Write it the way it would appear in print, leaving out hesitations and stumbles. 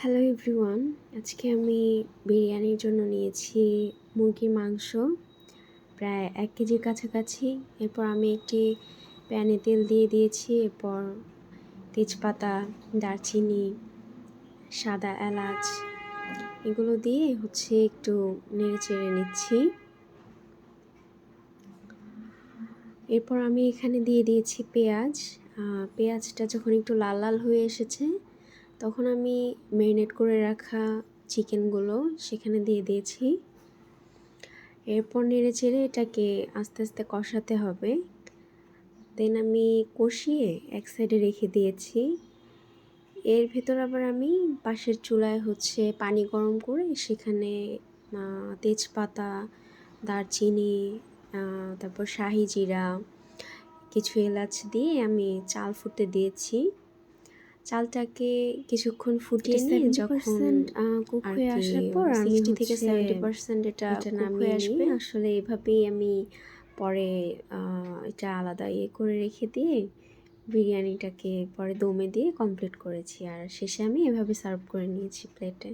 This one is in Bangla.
হ্যালো এভরিওয়ান, আজকে আমি বিরিয়ানির জন্য নিয়েছি মুরগির মাংস প্রায় 1 কেজির কাছাকাছি। এরপর আমি একটি প্যানে তেল দিয়ে দিয়েছি। এরপর তেজপাতা, দারচিনি, সাদা এলাচ এগুলো দিয়ে একটু নেড়ে চেড়ে নিচ্ছি। এরপর আমি এখানে দিয়ে দিয়েছি পেঁয়াজ। পেঁয়াজটা যখন একটু লাল লাল হয়ে এসেছে তখন আমি ম্যারিনেট করে রাখা চিকেনগুলো সেখানে দিয়ে দিয়েছি। এরপর নেড়ে চেড়ে এটাকে আস্তে আস্তে কষাতে হবে। দেন আমি কষিয়ে এক সাইডে রেখে দিয়েছি। এর ভেতর আবার আমি পাশের চুলায় পানি গরম করে সেখানে তেজপাতা, দারচিনি, তারপর শাহি জিরা, কিছু এলাচ দিয়ে আমি চাল ফুটতে দিয়েছি। চালটাকে কিছুক্ষণ ফুটিয়ে নিয়ে যখন কুক হয়ে আসার পর 60 থেকে 70% এটা কুক হয়ে আসবে। আসলে এভাবেই আমি পরে এটা আলাদা করে রেখে দিয়ে বিরিয়ানিটাকে পরে দমে দিয়ে কমপ্লিট করেছি, আর শেষে আমি এভাবে সার্ভ করে নিয়েছি প্লেটে।